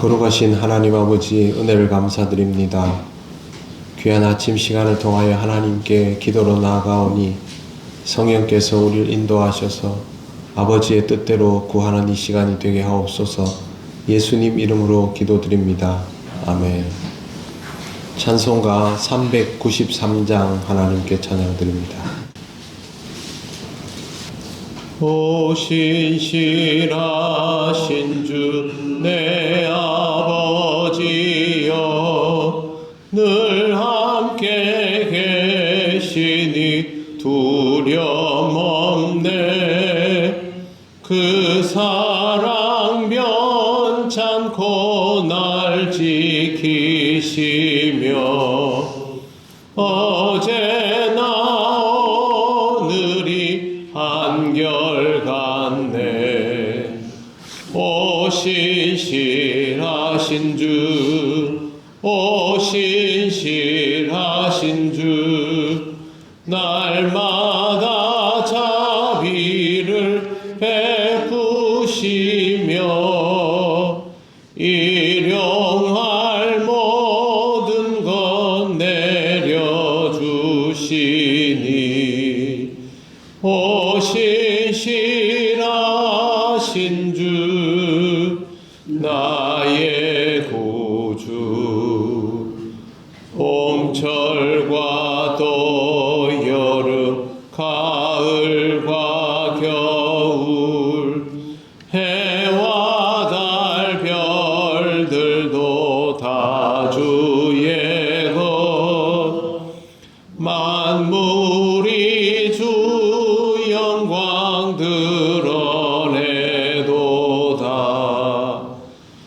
거룩하신 하나님 아버지 은혜를 감사드립니다. 귀한 아침 시간을 통하여 하나님께 기도로 나아가오니 성령께서 우리를 인도하셔서 아버지의 뜻대로 구하는 이 시간이 되게 하옵소서. 예수님 이름으로 기도드립니다. 아멘. 찬송가 393장 하나님께 찬양드립니다. 오 신실하신 주 내 아버지여, 늘 함께 계시니 두려움 없네. 그 사랑 변찮고 날 지키시며 어제나 오늘이 한결같네. 오 신실하신 주, 오 신실하신 주, 날마다 자비를 베푸시며 일용할 모든 것 내려주시니 오 신실하신 주, 나의 구주. 봄철과 또 여름, 가을과 겨울, 해와 달 별들도 다 주의 것. 만물이 주 영광 드러내도다.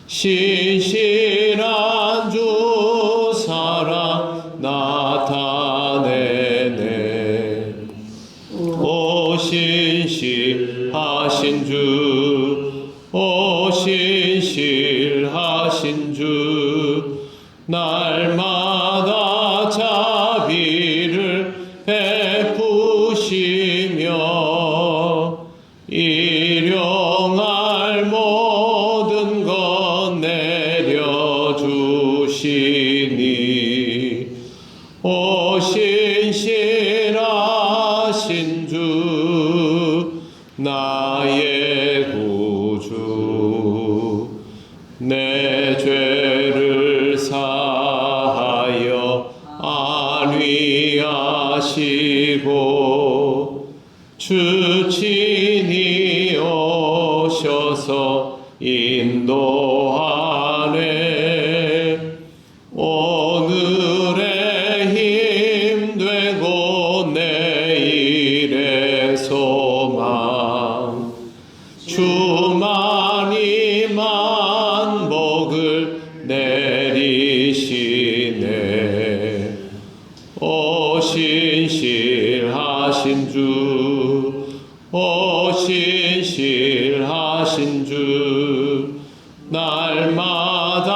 신실한 주 사랑 나타내네. 오 신실하신 주, 오 신실하신 주, 날마다 자비를 베푸시며 일용할 모든 것 내려주시니 오 신실하신 주, 나의 구주. 내 죄를 사하여 안위하시고 주 친히 오셔서 인도하네. 오늘의 힘 되고 내일의 소망, 주만이 만복을 내리시네. 오 신실하신 주, 오 신실하신 주, 날마다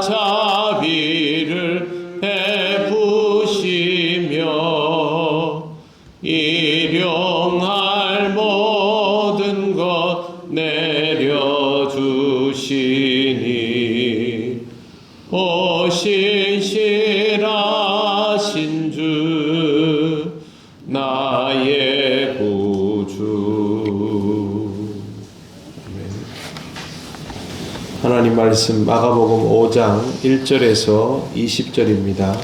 자비를 베푸시며 일용할 모든 것 내려주시니 오 신실하신 주, 나의 구주. 하나님 말씀 마가복음 5장 1절에서 20절입니다.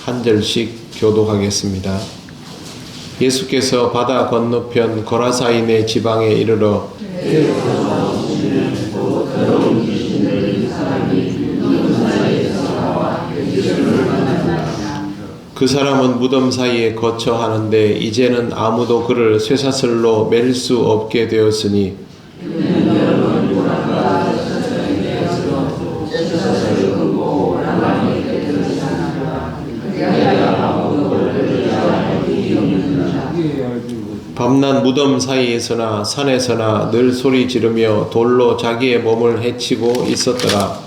한 절씩 교독하겠습니다. 예수께서 바다 건너편 거라사인의 지방에 이르러 그 사람은 무덤 사이에 거처 하는데 이제는 아무도 그를 쇠사슬로 맬 수 없게 되었으니 밤낮 무덤 사이에서나 산에서나 늘 소리 지르며 돌로 자기의 몸을 해치고 있었더라.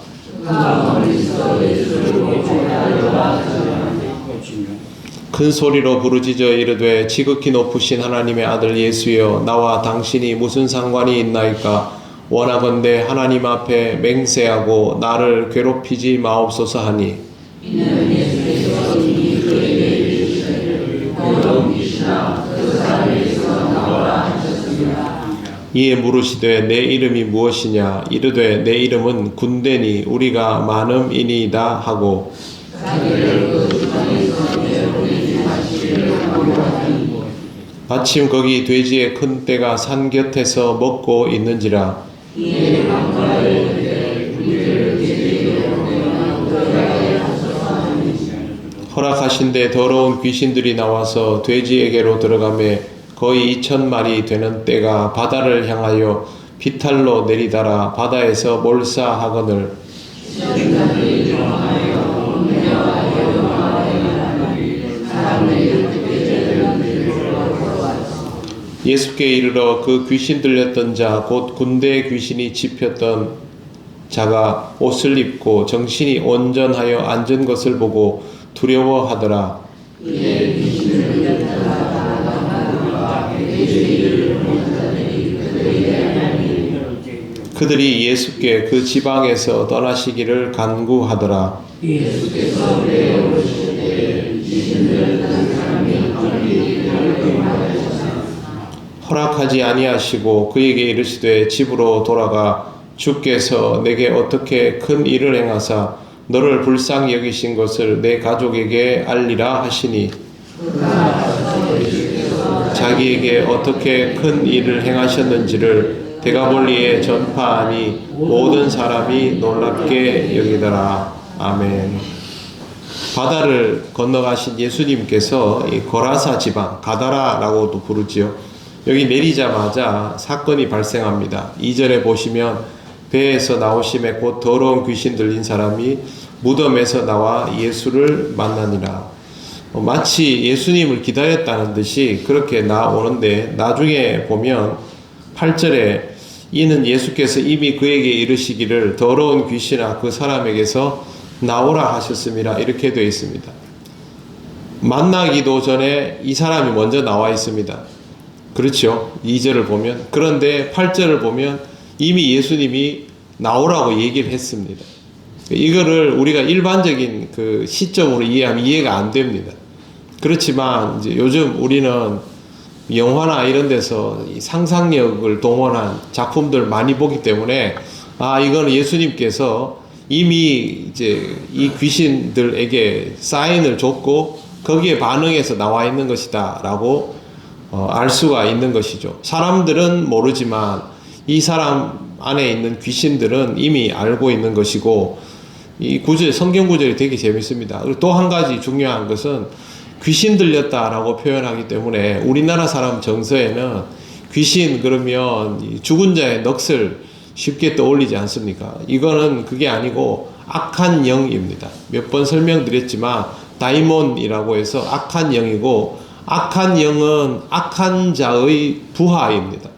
큰 소리로 부르짖어 이르되 지극히 높으신 하나님의 아들 예수여, 나와 당신이 무슨 상관이 있나이까? 원하건대 하나님 앞에 맹세하고 나를 괴롭히지 마옵소서 하니 이는 예수께서 이미 그에게 이르시되 더러운 귀신아 그 사람에게서 나오라 하셨습니다. 이에 물으시되 내 이름이 무엇이냐 이르되 내 이름은 군대니 우리가 많음이니이다 하고 자기를 그 주방에서 내보내지 마시기를 강구하니 마침 거기 돼지의 큰 떼가 산 곁에서 먹고 있는지라 이에 강구하여 이르되 우리를 돼지에게로 내어 들어가게 하소서 하니 허락하신데 더러운 귀신들이 나와서 돼지에게로 들어가매 거의 2,000마리 되는 떼가 바다를 향하여 비탈로 내리다라 바다에서 몰사하거늘 시험자들이 정하여 운명하여 영화하여 사람의 그때는 들으러 걸어왔어. 예수께 이르러 그 귀신 들렸던 자 곧 군대 귀신이 집혔던 자가 옷을 입고 정신이 온전하여 앉은 것을 보고 두려워하더라. 이에 귀신을 들렸던 자가 돼지를 본 자들이 그들에게 하니 그들이 예수께 그 지방에서 떠나시기를 간구하더라. 예수께서 그에 오르시되 귀신을 든 사람이 어디 하셨으나 허락하지 아니하시고 그에게 이르시되 집으로 돌아가 주께서 내게 어떻게 큰 일을 행하사 너를 불쌍히 여기신 것을 내 가족에게 알리라 하시니 자기에게 어떻게 큰 일을 행하셨는지를 데가볼리에 전파하니 모든 사람이 놀랍게 여기더라. 아멘. 바다를 건너가신 예수님께서 이 거라사 지방, 가다라라고도 부르지요. 여기 내리자마자 사건이 발생합니다. 2절에 보시면 배에서 나오심에 곧 더러운 귀신 들린 사람이 무덤에서 나와 예수를 만나니라. 마치 예수님을 기다렸다는 듯이 그렇게 나오는데 나중에 보면 8절에 이는 예수께서 이미 그에게 이르시기를 더러운 귀신아 그 사람에게서 나오라 하셨습니다. 이렇게 되어 있습니다. 만나기도 전에 이 사람이 먼저 나와 있습니다. 그렇죠? 2절을 보면. 그런데 8절을 보면 이미 예수님이 나오라고 얘기를 했습니다. 이거를 우리가 일반적인 그 시점으로 이해하면 이해가 안 됩니다. 그렇지만 이제 요즘 우리는 영화나 이런 데서 상상력을 동원한 작품들 많이 보기 때문에 이거는 예수님께서 이미 이제 이 귀신들에게 사인을 줬고 거기에 반응해서 나와 있는 것이다라고 알 수가 있는 것이죠. 사람들은 모르지만 이 사람 안에 있는 귀신들은 이미 알고 있는 것이고 이 구절, 성경 구절이 되게 재밌습니다. 그리고 또 한 가지 중요한 것은 귀신 들렸다라고 표현하기 때문에 우리나라 사람 정서에는 귀신 그러면 죽은 자의 넋을 쉽게 떠올리지 않습니까? 이거는 그게 아니고 악한 영입니다. 몇 번 설명드렸지만 다이몬이라고 해서 악한 영이고 악한 영은 악한 자의 부하입니다.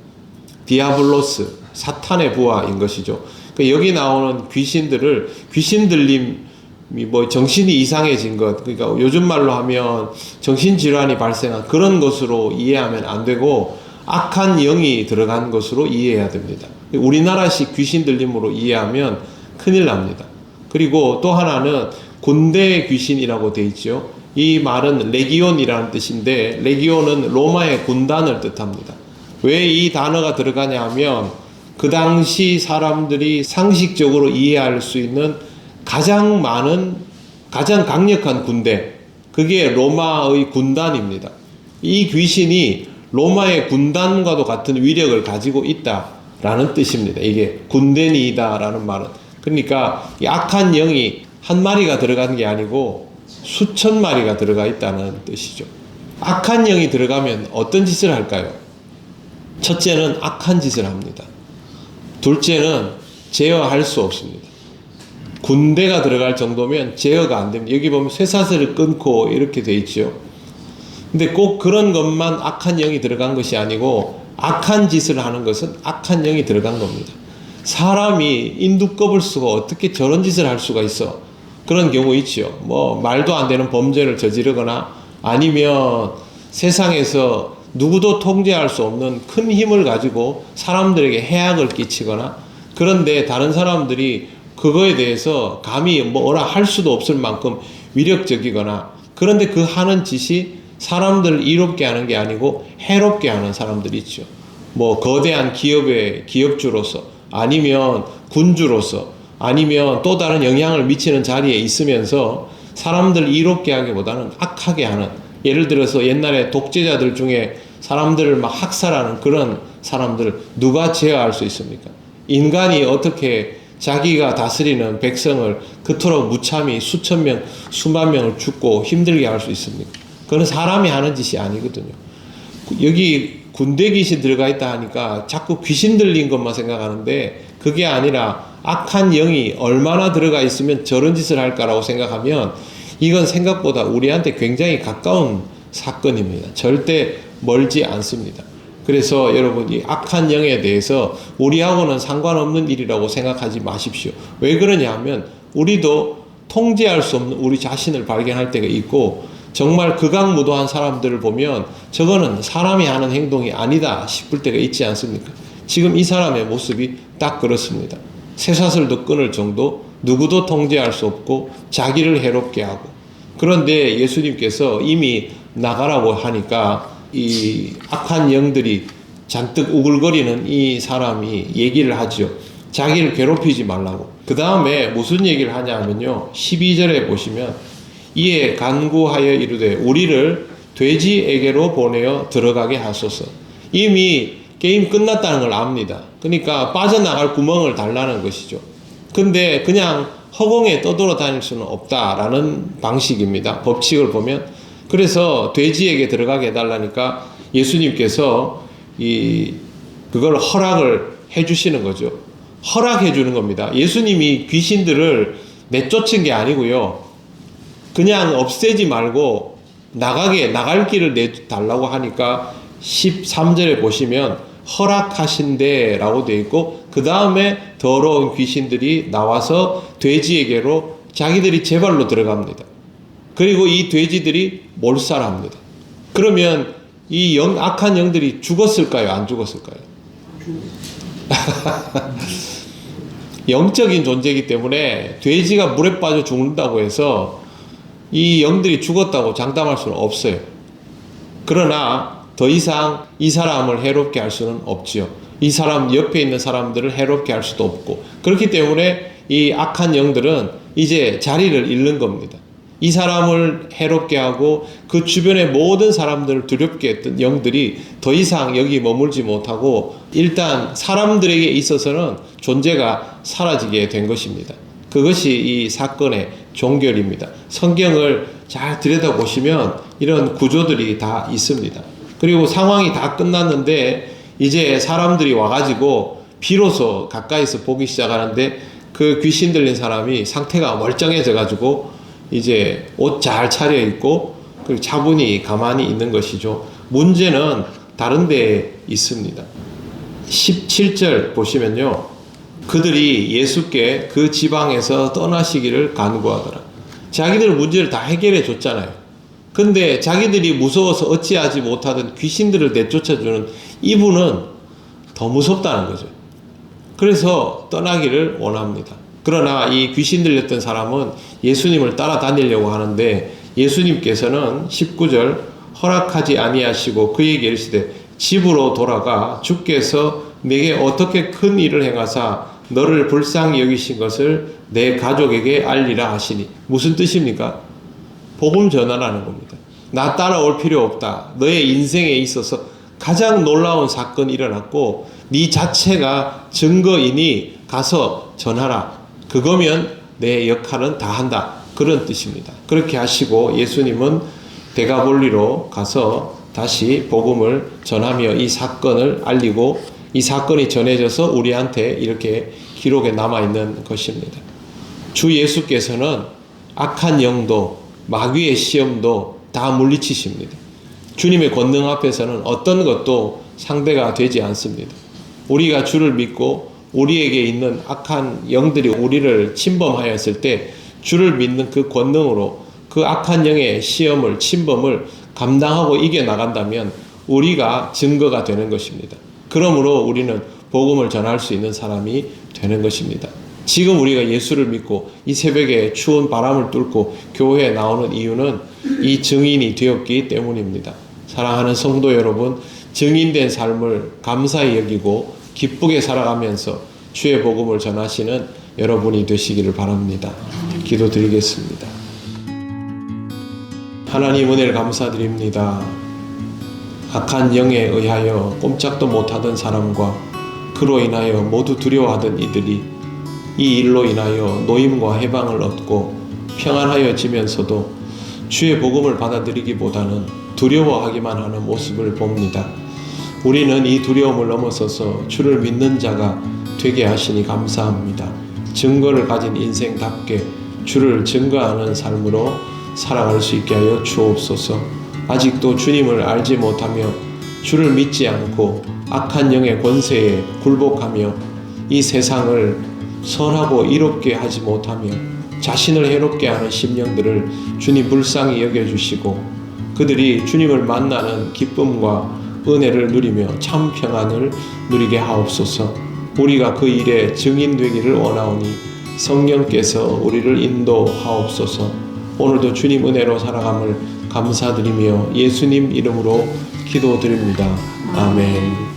디아블로스, 사탄의 부하인 것이죠. 그러니까 여기 나오는 귀신들을 귀신 들림이 뭐 정신이 이상해진 것, 그러니까 요즘 말로 하면 정신질환이 발생한 그런 것으로 이해하면 안 되고 악한 영이 들어간 것으로 이해해야 됩니다. 우리나라식 귀신 들림으로 이해하면 큰일 납니다. 그리고 또 하나는 군대 귀신이라고 되어 있죠. 이 말은 레기온이라는 뜻인데 레기온은 로마의 군단을 뜻합니다. 왜 이 단어가 들어가냐 하면 그 당시 사람들이 상식적으로 이해할 수 있는 가장 많은 가장 강력한 군대, 그게 로마의 군단입니다. 이 귀신이 로마의 군단과도 같은 위력을 가지고 있다라는 뜻입니다. 이게 군대니이다라는 말은. 그러니까 이 악한 영이 한 마리가 들어가는 게 아니고 수천 마리가 들어가 있다는 뜻이죠. 악한 영이 들어가면 어떤 짓을 할까요? 첫째는 악한 짓을 합니다. 둘째는 제어할 수 없습니다. 군대가 들어갈 정도면 제어가 안 됩니다. 여기 보면 쇠사슬을 끊고 이렇게 돼 있죠. 근데 꼭 그런 것만 악한 영이 들어간 것이 아니고 악한 짓을 하는 것은 악한 영이 들어간 겁니다. 사람이 인두껍을 쓰고 어떻게 저런 짓을 할 수가 있어? 그런 경우 있죠. 뭐 말도 안 되는 범죄를 저지르거나 아니면 세상에서 누구도 통제할 수 없는 큰 힘을 가지고 사람들에게 해악을 끼치거나 그런데 다른 사람들이 그거에 대해서 감히 뭐라 할 수도 없을 만큼 위력적이거나, 그런데 그 하는 짓이 사람들을 이롭게 하는 게 아니고 해롭게 하는 사람들이 있죠. 뭐 거대한 기업의 기업주로서, 아니면 군주로서, 아니면 또 다른 영향을 미치는 자리에 있으면서 사람들을 이롭게 하기보다는 악하게 하는, 예를 들어서 옛날에 독재자들 중에 사람들을 막 학살하는 그런 사람들 누가 제어할 수 있습니까? 인간이 어떻게 자기가 다스리는 백성을 그토록 무참히 수천 명, 수만 명을 죽고 힘들게 할 수 있습니까? 그건 사람이 하는 짓이 아니거든요. 여기 군대 귀신 들어가 있다 하니까 자꾸 귀신 들린 것만 생각하는데, 그게 아니라 악한 영이 얼마나 들어가 있으면 저런 짓을 할까라고 생각하면 이건 생각보다 우리한테 굉장히 가까운 사건입니다. 절대 멀지 않습니다. 그래서 여러분, 이 악한 영에 대해서 우리하고는 상관없는 일이라고 생각하지 마십시오. 왜 그러냐 하면 우리도 통제할 수 없는 우리 자신을 발견할 때가 있고, 정말 극악무도한 사람들을 보면 저거는 사람이 하는 행동이 아니다 싶을 때가 있지 않습니까? 지금 이 사람의 모습이 딱 그렇습니다. 쇠사슬도 끊을 정도, 누구도 통제할 수 없고 자기를 해롭게 하고, 그런데 예수님께서 이미 나가라고 하니까 이 악한 영들이 잔뜩 우글거리는 이 사람이 얘기를 하죠. 자기를 괴롭히지 말라고. 그 다음에 무슨 얘기를 하냐 하면요, 12절에 보시면 이에 간구하여 이르되 우리를 돼지에게로 보내어 들어가게 하소서. 이미 게임 끝났다는 걸 압니다. 그러니까 빠져나갈 구멍을 달라는 것이죠. 근데 그냥 허공에 떠돌아 다닐 수는 없다라는 방식입니다. 법칙을 보면. 그래서 돼지에게 들어가게 해달라니까 예수님께서 그걸 허락을 해주시는 거죠. 허락해 주는 겁니다. 예수님이 귀신들을 내쫓은 게 아니고요, 그냥 없애지 말고 나갈 길을 내달라고 하니까 13절에 보시면 허락하신대 라고 되어 있고, 그 다음에 더러운 귀신들이 나와서 돼지에게로 자기들이 제 발로 들어갑니다. 그리고 이 돼지들이 몰살합니다. 그러면 이 악한 영들이 죽었을까요? 안 죽었을까요? 영적인 존재이기 때문에 돼지가 물에 빠져 죽는다고 해서 이 영들이 죽었다고 장담할 수는 없어요. 그러나 더 이상 이 사람을 해롭게 할 수는 없지요. 이 사람 옆에 있는 사람들을 해롭게 할 수도 없고, 그렇기 때문에 이 악한 영들은 이제 자리를 잃는 겁니다. 이 사람을 해롭게 하고 그 주변의 모든 사람들을 두렵게 했던 영들이 더 이상 여기 머물지 못하고 일단 사람들에게 있어서는 존재가 사라지게 된 것입니다. 그것이 이 사건의 종결입니다. 성경을 잘 들여다보시면 이런 구조들이 다 있습니다. 그리고 상황이 다 끝났는데 이제 사람들이 와가지고 비로소 가까이서 보기 시작하는데, 그 귀신 들린 사람이 상태가 멀쩡해져가지고 이제 옷 잘 차려입고 그리고 차분히 가만히 있는 것이죠. 문제는 다른 데에 있습니다. 17절 보시면요, 그들이 예수께 그 지방에서 떠나시기를 간구하더라. 자기들 문제를 다 해결해 줬잖아요. 근데 자기들이 무서워서 어찌하지 못하던 귀신들을 내쫓아주는 이분은 더 무섭다는 거죠. 그래서 떠나기를 원합니다. 그러나 이 귀신 들렸던 사람은 예수님을 따라다니려고 하는데 예수님께서는 19절 허락하지 아니하시고 그에게 이르시되 집으로 돌아가 주께서 내게 어떻게 큰 일을 행하사 너를 불쌍히 여기신 것을 내 가족에게 알리라 하시니. 무슨 뜻입니까? 복음 전하라는 겁니다. 나 따라올 필요 없다. 너의 인생에 있어서 가장 놀라운 사건이 일어났고 네 자체가 증거이니 가서 전하라. 그거면 내 역할은 다 한다. 그런 뜻입니다. 그렇게 하시고 예수님은 데가볼리로 가서 다시 복음을 전하며 이 사건을 알리고 이 사건이 전해져서 우리한테 이렇게 기록에 남아있는 것입니다. 주 예수께서는 악한 영도 마귀의 시험도 다 물리치십니다. 주님의 권능 앞에서는 어떤 것도 상대가 되지 않습니다. 우리가 주를 믿고 우리에게 있는 악한 영들이 우리를 침범하였을 때 주를 믿는 그 권능으로 그 악한 영의 시험을, 침범을 감당하고 이겨나간다면 우리가 증거가 되는 것입니다. 그러므로 우리는 복음을 전할 수 있는 사람이 되는 것입니다. 지금 우리가 예수를 믿고 이 새벽에 추운 바람을 뚫고 교회에 나오는 이유는 이 증인이 되었기 때문입니다. 사랑하는 성도 여러분, 증인된 삶을 감사히 여기고 기쁘게 살아가면서 주의 복음을 전하시는 여러분이 되시기를 바랍니다. 기도드리겠습니다. 하나님 은혜를 감사드립니다. 악한 영에 의하여 꼼짝도 못하던 사람과 그로 인하여 모두 두려워하던 이들이 이 일로 인하여 노임과 해방을 얻고 평안하여지면서도 주의 복음을 받아들이기보다는 두려워하기만 하는 모습을 봅니다. 우리는 이 두려움을 넘어서서 주를 믿는 자가 되게 하시니 감사합니다. 증거를 가진 인생답게 주를 증거하는 삶으로 살아갈 수 있게 하여 주옵소서. 아직도 주님을 알지 못하며 주를 믿지 않고 악한 영의 권세에 굴복하며 이 세상을 선하고 이롭게 하지 못하며 자신을 해롭게 하는 심령들을 주님 불쌍히 여겨주시고 그들이 주님을 만나는 기쁨과 은혜를 누리며 참 평안을 누리게 하옵소서. 우리가 그 일에 증인되기를 원하오니 성령께서 우리를 인도하옵소서. 오늘도 주님 은혜로 살아감을 감사드리며 예수님 이름으로 기도드립니다. 아멘.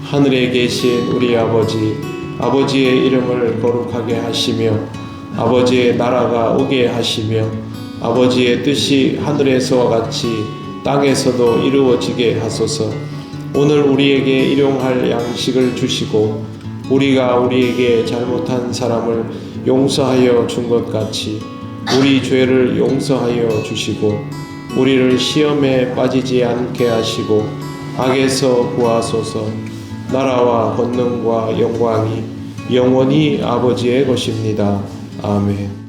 하늘에 계신 우리 아버지, 아버지의 이름을 거룩하게 하시며 아버지의 나라가 오게 하시며 아버지의 뜻이 하늘에서와 같이 땅에서도 이루어지게 하소서. 오늘 우리에게 일용할 양식을 주시고 우리가 우리에게 잘못한 사람을 용서하여 준 것 같이 우리 죄를 용서하여 주시고 우리를 시험에 빠지지 않게 하시고 악에서 구하소서. 나라와 권능과 영광이 영원히 아버지의 것입니다. 아멘.